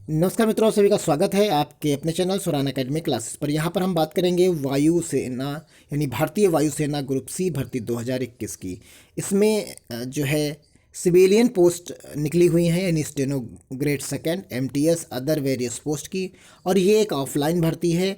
नमस्कार मित्रों, सभी का स्वागत है आपके अपने चैनल सुरान एकेडमी क्लासेस पर। यहाँ पर हम बात करेंगे वायुसेना यानी भारतीय वायुसेना ग्रुप सी भर्ती 2021 की। इसमें जो है सिविलियन पोस्ट निकली हुई हैं, यानी steno grade second, MTS, other various post की। और ये एक ऑफलाइन भर्ती है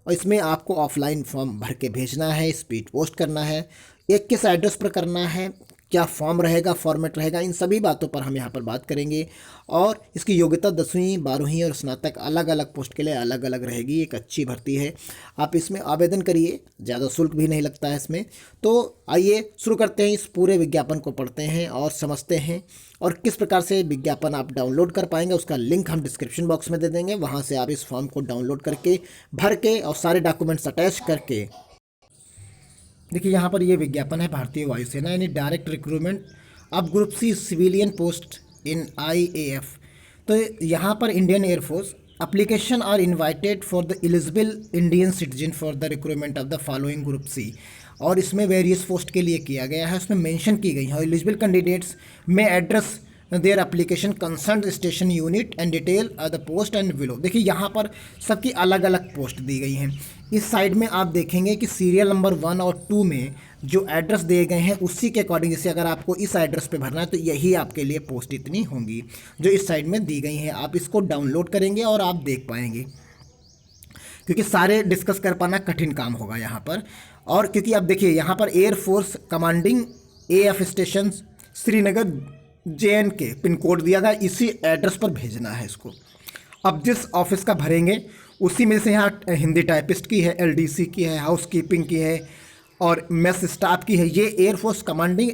और इसमें आपको ऑफलाइन फॉर्म भर के भेजना है, स्पीड पोस्ट करना है। ये किस एड्रेस पर करना है, क्या फॉर्म रहेगा, फॉर्मेट रहेगा, इन सभी बातों पर हम यहाँ पर बात करेंगे। और इसकी योग्यता 10वीं 12वीं और स्नातक अलग अलग पोस्ट के लिए अलग अलग रहेगी। एक अच्छी भर्ती है, आप इसमें आवेदन करिए, ज़्यादा शुल्क भी नहीं लगता है इसमें। तो आइए शुरू करते हैं, इस पूरे विज्ञापन को पढ़ते हैं और समझते हैं। और किस प्रकार से विज्ञापन आप डाउनलोड कर पाएंगे उसका लिंक हम डिस्क्रिप्शन बॉक्स में दे देंगे। वहाँ से आप इस फॉर्म को डाउनलोड करके भर के और सारे डॉक्यूमेंट्स अटैच करके, देखिए यहाँ पर ये विज्ञापन है भारतीय वायुसेना यानी डायरेक्ट रिक्रूटमेंट अब group C civilian post in IAF. तो यहाँ पर Indian air force application are invited for the eligible Indian citizen for the recruitment of the following group C. और इसमें वेरियस पोस्ट के लिए किया गया है, उसमें मेंशन की गई है। एलिजिबल कैंडिडेट्स में address their application concern station unit and detail the post and below. देखिए यहाँ पर सबकी अलग अलग पोस्ट दी गई हैं। इस साइड में आप देखेंगे कि सीरियल नंबर 1 और 2 में जो एड्रेस दिए गए हैं उसी के अकॉर्डिंग, जैसे अगर आपको इस एड्रेस पे भरना है तो यही आपके लिए पोस्ट इतनी होंगी जो इस साइड में दी गई हैं। आप इसको डाउनलोड करेंगे और आप देख पाएंगे, क्योंकि सारे डिस्कस कर पाना कठिन काम होगा यहाँ पर। और क्योंकि आप देखिए यहाँ पर air force commanding AF station Srinagar JNK pin code दिया गया, इसी एड्रेस पर भेजना है इसको। अब जिस ऑफिस का भरेंगे उसी में से यहाँ हिंदी टाइपिस्ट की है, LDC की है, हाउस कीपिंग की है और मेस स्टाफ की है। ये air force commanding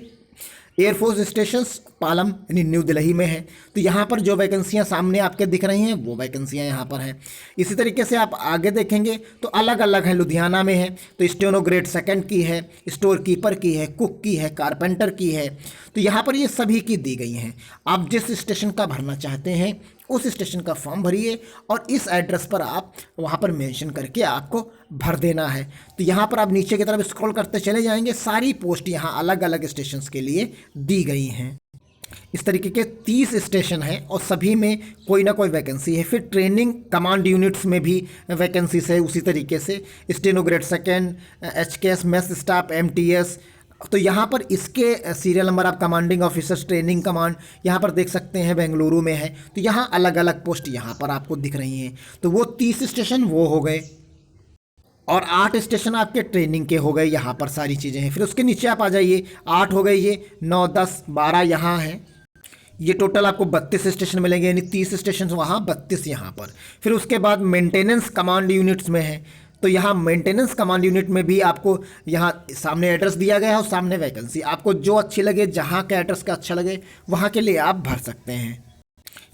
air force stations Palam यानी न्यू दिल्ली में है। तो यहाँ पर जो वैकेंसियाँ सामने आपके दिख रही हैं वो वैकेंसियाँ यहाँ पर हैं। इसी तरीके से आप आगे देखेंगे तो अलग अलग है। लुधियाना में है तो स्टेनो ग्रेड सेकंड की है, स्टोर कीपर की है, कुक की है, कारपेंटर की है। तो यहाँ पर ये सभी की दी गई हैं। आप जिस स्टेशन का भरना चाहते हैं उस स्टेशन का फॉर्म भरिए और इस एड्रेस पर आप वहाँ पर मेंशन करके आपको भर देना है। तो यहाँ पर आप नीचे की तरफ स्क्रॉल करते चले जाएंगे, सारी पोस्ट यहाँ अलग अलग स्टेशंस के लिए दी गई हैं। इस तरीके के 30 स्टेशन हैं और सभी में कोई ना कोई वैकेंसी है। फिर ट्रेनिंग कमांड यूनिट्स में भी वैकेंसीज है उसी तरीके से, steno grade second, HKS, mess staff, MTS। तो यहाँ पर इसके सीरियल नंबर आप कमांडिंग ऑफिसर्स ट्रेनिंग कमांड यहाँ पर देख सकते हैं, बेंगलुरु में है। तो यहाँ अलग अलग पोस्ट यहाँ पर आपको दिख रही हैं। तो वो 30 स्टेशन वो हो गए और 8 स्टेशन आपके ट्रेनिंग के हो गए। यहाँ पर सारी चीज़ें हैं। फिर उसके नीचे आप आ जाइए, 8 हो गए, ये 9, 10, 12 यहाँ हैं। ये टोटल आपको 32 स्टेशन मिलेंगे, यानी 30 स्टेशन वहाँ, 32 यहाँ पर। फिर उसके बाद मेंटेनेंस कमांड यूनिट्स में है। तो यहाँ मेंटेनेंस कमांड यूनिट में भी आपको यहाँ सामने एड्रेस दिया गया है और सामने वैकेंसी। आपको जो अच्छी लगे, जहाँ का एड्रेस का अच्छा लगे वहाँ के लिए आप भर सकते हैं।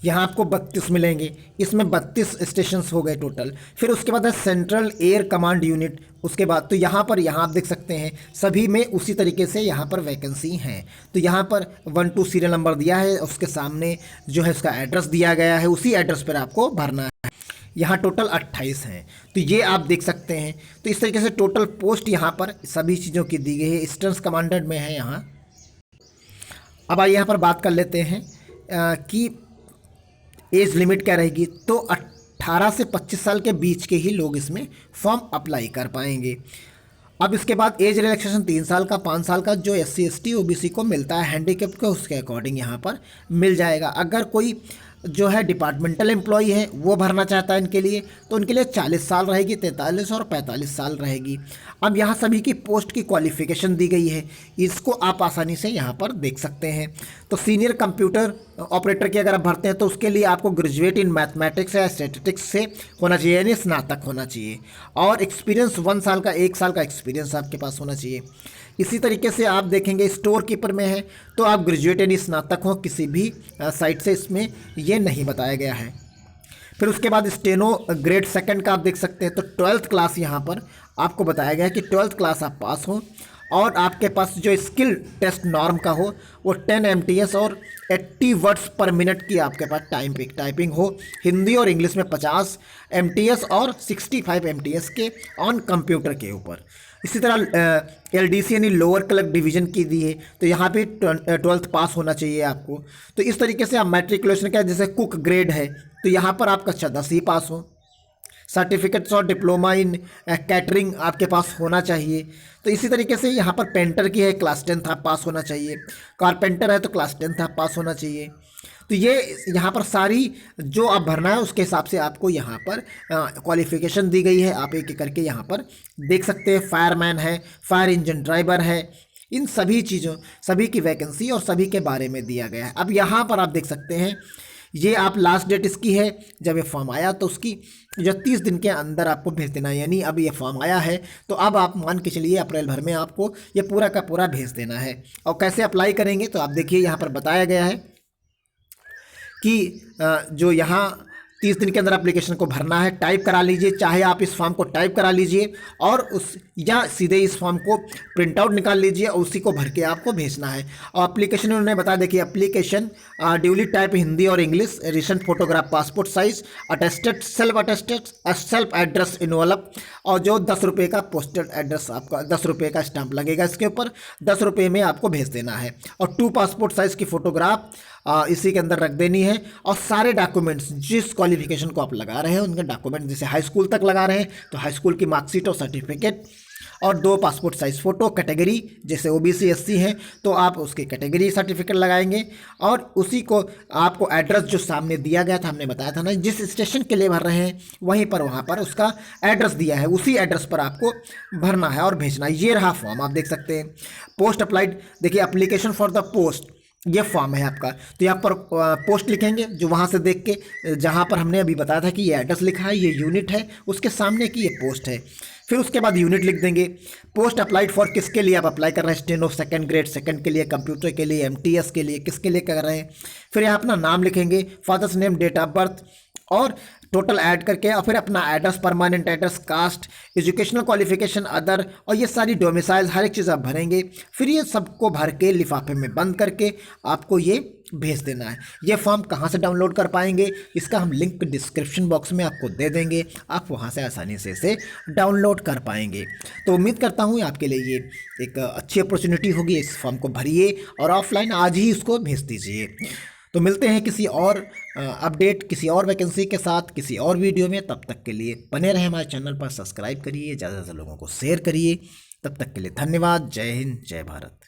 यहाँ आपको 32 मिलेंगे, इसमें 32 स्टेशंस हो गए टोटल। फिर उसके बाद है सेंट्रल एयर कमांड यूनिट। उसके बाद तो यहाँ पर आप देख सकते हैं सभी में उसी तरीके से यहाँ पर वैकेंसी हैं। तो यहाँ पर 1-2 सीरियल नंबर दिया है, उसके सामने जो है उसका एड्रेस दिया गया है, उसी एड्रेस पर आपको भरना है। यहाँ टोटल 28 हैं, तो ये आप देख सकते हैं। तो इस तरीके से टोटल पोस्ट यहाँ पर सभी चीज़ों की दी गई है। ईस्टर्न कमांडेंट में है यहाँ। अब आइए यहाँ पर बात कर लेते हैं कि एज लिमिट क्या रहेगी। तो 18 से 25 साल के बीच के ही लोग इसमें फॉर्म अप्लाई कर पाएंगे। अब इसके बाद एज रिलैक्सेशन 3 साल का, 5 साल का जो SC ST OBC को मिलता है हैंडीकैप को, उसके अकॉर्डिंग यहाँ पर मिल जाएगा। अगर कोई जो है डिपार्टमेंटल एम्प्लॉई है वो भरना चाहता है इनके लिए, तो उनके लिए 40 साल रहेगी, 43 और 45 साल रहेगी। अब यहाँ सभी की पोस्ट की क्वालिफिकेशन दी गई है, इसको आप आसानी से यहाँ पर देख सकते हैं। तो सीनियर कंप्यूटर ऑपरेटर की अगर आप भरते हैं तो उसके लिए आपको ग्रेजुएट इन मैथमेटिक्स या स्टैटिस्टिक्स से होना चाहिए, यानी स्नातक होना चाहिए। और एक्सपीरियंस 1 साल का, 1 साल का एक्सपीरियंस आपके पास होना चाहिए। इसी तरीके से आप देखेंगे स्टोर कीपर में है तो आप ग्रेजुएट यानी स्नातक हो किसी भी साइट से, इसमें ये नहीं बताया गया है। फिर उसके बाद स्टेनो ग्रेड सेकंड का आप देख सकते हैं। तो 12th क्लास यहाँ पर आपको बताया गया है कि 12th क्लास आप पास हो और आपके पास जो स्किल टेस्ट नॉर्म का हो वो 10 MTS और 80 वर्ड्स पर मिनट की आपके पास टाइपिंग हो। हिंदी और इंग्लिश में 50 MTS और 65 MTS के ऑन कंप्यूटर के ऊपर। इसी तरह LDC यानी लोअर क्लर्क डिवीज़न की दी है, तो यहाँ पे 12th पास होना चाहिए आपको। तो इस तरीके से आप मैट्रिकुलेशन का, जैसे कुक ग्रेड है तो यहाँ पर आप कक्षा 10 ही पास हो। सर्टिफिकेट्स और डिप्लोमा इन कैटरिंग आपके पास होना चाहिए। तो इसी तरीके से यहाँ पर पेंटर की है, क्लास 10th आप पास होना चाहिए। कारपेंटर है तो क्लास 10th आप पास होना चाहिए। तो ये यहाँ पर सारी जो आप भरना है उसके हिसाब से आपको यहाँ पर क्वालिफिकेशन दी गई है। आप एक एक करके यहाँ पर देख सकते हैं। फायरमैन है, फायर इंजन ड्राइवर है, इन सभी चीज़ों, सभी की वैकेंसी और सभी के बारे में दिया गया है। अब यहाँ पर आप देख सकते हैं, ये आप लास्ट डेट इसकी है, जब ये फॉर्म आया तो उसकी जो 30 दिन के अंदर आपको भेज देना है। यानी अब ये फॉर्म आया है तो अब आप मान के चलिए अप्रैल भर में आपको ये पूरा का पूरा भेज देना है। और कैसे अप्लाई करेंगे तो आप देखिए यहाँ पर बताया गया है कि जो यहाँ 30 दिन के अंदर एप्लीकेशन को भरना है। टाइप करा लीजिए, चाहे आप इस फॉर्म को टाइप करा लीजिए और उस या सीधे इस फॉर्म को प्रिंट आउट निकाल लीजिए और उसी को भर के आपको भेजना है। और एप्लीकेशन उन्होंने बता देखिए, एप्लीकेशन ड्यूली टाइप हिंदी और English, recent photograph passport size, attested self address involve, और जो 10 रुपये का पोस्टेड एड्रेस, आपका 10 रुपये का स्टैंप लगेगा इसके ऊपर, 10 रुपये में आपको भेज देना है। और 2 पासपोर्ट साइज़ की फ़ोटोग्राफ इसी के अंदर रख देनी है। और सारे डॉक्यूमेंट्स जिस क्वालिफिकेशन को आप लगा रहे हैं उनके डॉक्यूमेंट, जैसे हाई स्कूल तक लगा रहे हैं तो हाई स्कूल की मार्कशीट और सर्टिफिकेट, और 2 पासपोर्ट साइज़ फ़ोटो। कैटेगरी जैसे ओबीसी एससी है तो आप उसकी कैटेगरी सर्टिफिकेट लगाएंगे और उसी को आपको एड्रेस जो सामने दिया गया था, हमने बताया था ना, जिस स्टेशन के लिए भर रहे हैं वहीं पर वहाँ पर उसका एड्रेस दिया है, उसी एड्रेस पर आपको भरना है और भेजना है। ये रहा फॉर्म, आप देख सकते हैं। पोस्ट अप्लाइड, देखिए एप्लीकेशन फॉर द पोस्ट, ये फॉर्म है आपका। तो यहाँ पर पोस्ट लिखेंगे, जो वहाँ से देख के जहाँ पर हमने अभी बताया था कि ये एड्रेस लिखा है, ये यूनिट है, उसके सामने की ये पोस्ट है। फिर उसके बाद यूनिट लिख देंगे। पोस्ट अप्लाइड फॉर, किसके लिए आप अप्लाई कर रहे हैं, स्टेनो सेकंड ग्रेड सेकंड के लिए, कंप्यूटर के लिए, एमटीएस के लिए, किसके लिए कर रहे हैं। फिर यहाँ अपना नाम लिखेंगे, father's name, date of birth और टोटल ऐड करके, और फिर अपना address, permanent address, caste, educational qualification, other, और ये सारी डोमिसाइल हर एक चीज़ आप भरेंगे। फिर ये सबको भर के लिफाफे में बंद करके आपको ये भेज देना है। ये फॉर्म कहाँ से डाउनलोड कर पाएंगे, इसका हम लिंक डिस्क्रिप्शन बॉक्स में आपको दे देंगे, आप वहाँ से आसानी से इसे डाउनलोड कर पाएंगे। तो उम्मीद करता हूँ आपके लिए ये एक अच्छी अपॉर्चुनिटी होगी। इस फॉर्म को भरिए और ऑफलाइन आज ही इसको भेज दीजिए। तो मिलते हैं किसी और अपडेट, किसी और वैकेंसी के साथ, किसी और वीडियो में। तब तक के लिए बने रहें हमारे चैनल पर, सब्सक्राइब करिए, ज़्यादा से ज़्यादा लोगों को शेयर करिए। तब तक के लिए धन्यवाद। जय हिंद, जय भारत।